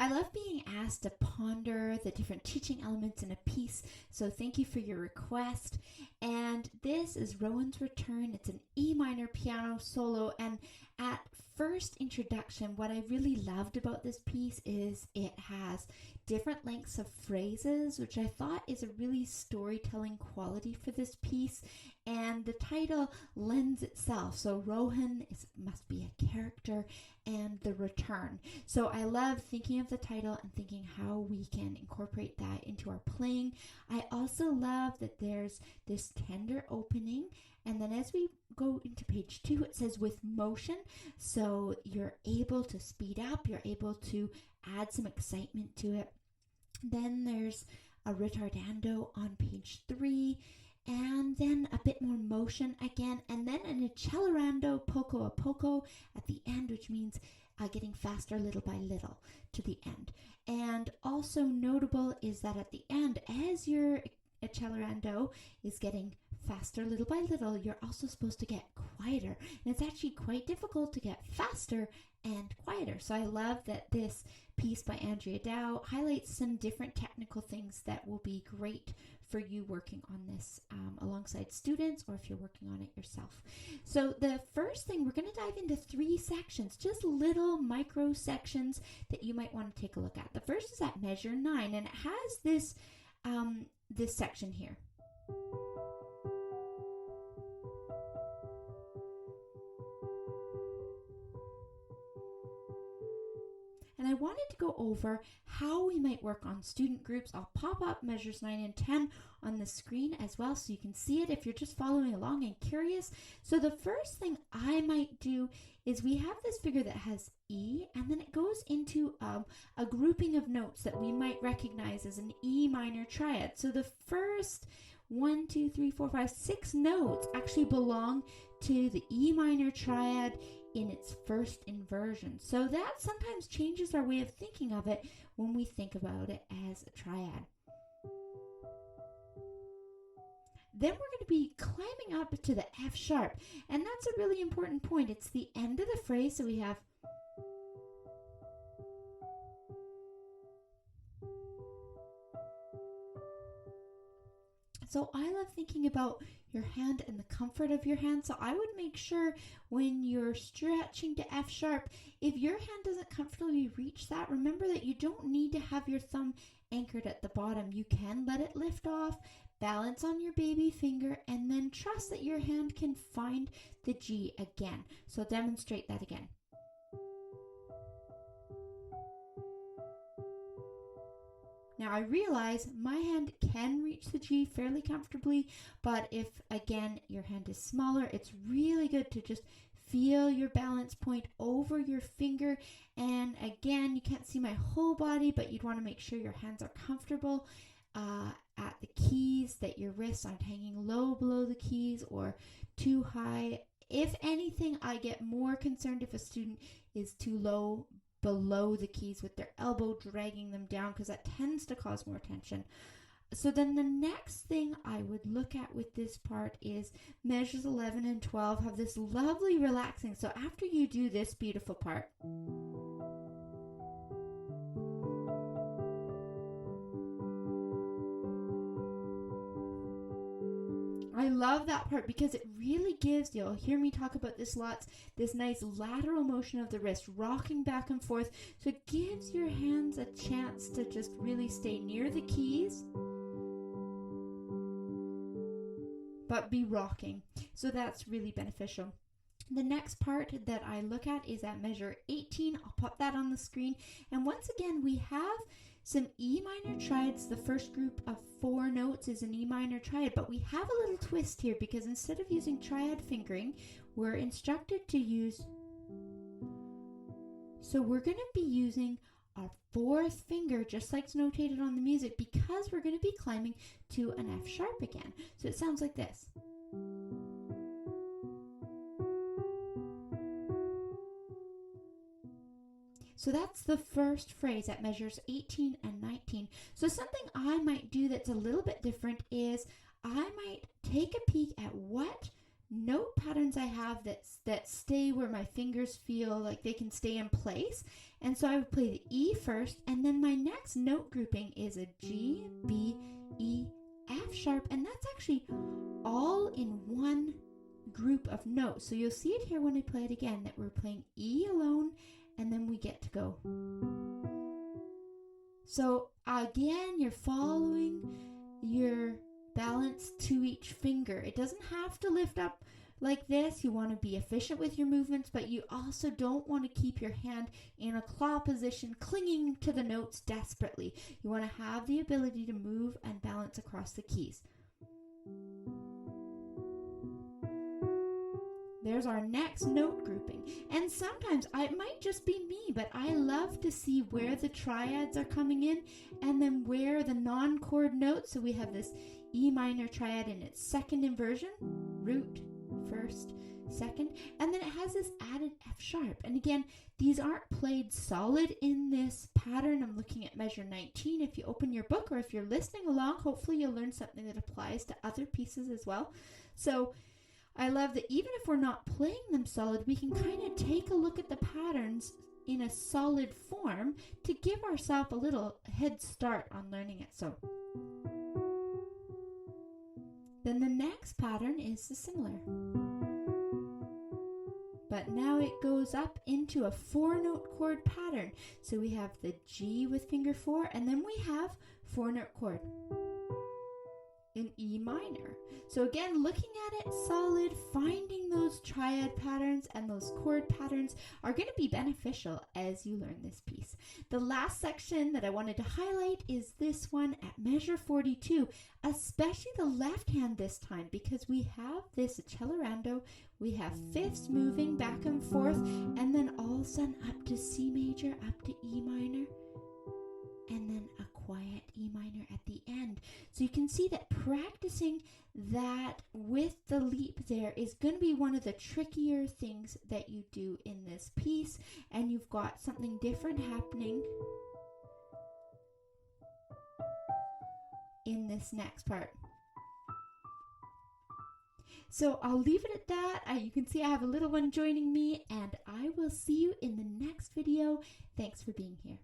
I love being asked to ponder the different teaching elements in a piece, so thank you for your request. And this is Rohan's Return. It's an E minor piano solo, and at first introduction, what I really loved about this piece is it has different lengths of phrases, which I thought is a really storytelling quality for this piece, and the title lends itself. So Rohan must be a character, and the return. So I love thinking of the title and thinking how we can incorporate that into our playing. I also love that there's this tender opening, and then as we go into page 2, it says with motion. So you're able to speed up, you're able to add some excitement to it. Then there's a ritardando on page 3, and then a bit more motion again, and then an accelerando poco a poco at the end, which means getting faster little by little to the end. And also notable is that at the end, as your accelerando is getting faster little by little, you're also supposed to get quieter. And it's actually quite difficult to get faster and quieter. So I love that this piece by Andrea Dow highlights some different technical things that will be great for you working on this alongside students, or if you're working on it yourself. So the first thing, we're going to dive into 3 sections, just little micro sections that you might want to take a look at. The first is at measure 9, and it has this section here. And I wanted to go over how we might work on student groups. I'll pop up measures 9 and 10 on the screen as well, so you can see it if you're just following along and curious. So the first thing I might do is we have this figure that has E, and then it goes into a grouping of notes that we might recognize as an E minor triad. So the first 1, 2, 3, 4, 5, 6 notes actually belong to the E minor triad in its first inversion. So that sometimes changes our way of thinking of it when we think about it as a triad. Then we're going to be climbing up to the F sharp, and that's a really important point. It's the end of the phrase, so we have So I love thinking about your hand and the comfort of your hand. So I would make sure when you're stretching to F sharp, if your hand doesn't comfortably reach that, remember that you don't need to have your thumb anchored at the bottom. You can let it lift off, balance on your baby finger, and then trust that your hand can find the G again. So demonstrate that again. Now I realize my hand can reach the G fairly comfortably, but if again your hand is smaller, it's really good to just feel your balance point over your finger. And again, you can't see my whole body, but you'd want to make sure your hands are comfortable at the keys, that your wrists aren't hanging low below the keys or too high. If anything, I get more concerned if a student is too low below the keys with their elbow dragging them down, because that tends to cause more tension. So then the next thing I would look at with this part is measures 11 and 12 have this lovely relaxing. So after you do this beautiful part, I love that part because it really gives, you'll hear me talk about this lots, this nice lateral motion of the wrist, rocking back and forth. So it gives your hands a chance to just really stay near the keys, but be rocking. So that's really beneficial. The next part that I look at is at measure 18. I'll pop that on the screen. And once again, we have some E minor triads. The first group of 4 notes is an E minor triad, but we have a little twist here because instead of using triad fingering, we're instructed to use, so we're going to be using our 4th finger, just like it's notated on the music, because we're going to be climbing to an F sharp again. So it sounds like this. So that's the first phrase at measures 18 and 19. So something I might do that's a little bit different is I might take a peek at what note patterns I have that stay where my fingers feel like they can stay in place. And so I would play the E first, and then my next note grouping is a G, B, E, F sharp, and that's actually all in one group of notes. So you'll see it here when I play it again, that we're playing E alone, and then we get to go. So again, you're following your balance to each finger. It doesn't have to lift up like this. You want to be efficient with your movements, but you also don't want to keep your hand in a claw position, clinging to the notes desperately. You want to have the ability to move and balance across the keys. There's our next note grouping. And sometimes it might just be me, but I love to see where the triads are coming in and then where the non-chord notes. So we have this E minor triad in its second inversion, root, first, second, and then it has this added F sharp. And again, these aren't played solid in this pattern. I'm looking at measure 19. If you open your book or if you're listening along, hopefully you'll learn something that applies to other pieces as well. So I love that even if we're not playing them solid, we can kind of take a look at the patterns in a solid form to give ourselves a little head start on learning it. So then the next pattern is similar, but now it goes up into a 4-note chord pattern. So we have the G with finger 4, and then we have 4-note chord in E minor. So again, looking at it solid, finding those triad patterns and those chord patterns are going to be beneficial as you learn this piece. The last section that I wanted to highlight is this one at measure 42, especially the left hand this time, because we have this Accelerando, we have fifths moving back and forth, and then all of a sudden up to C major, up to E minor, and then a quiet E minor at the end. So you can see that practicing that with the leap there is going to be one of the trickier things that you do in this piece, and you've got something different happening in this next part. So I'll leave it at that. You can see I have a little one joining me, and I will see you in the next video. Thanks for being here.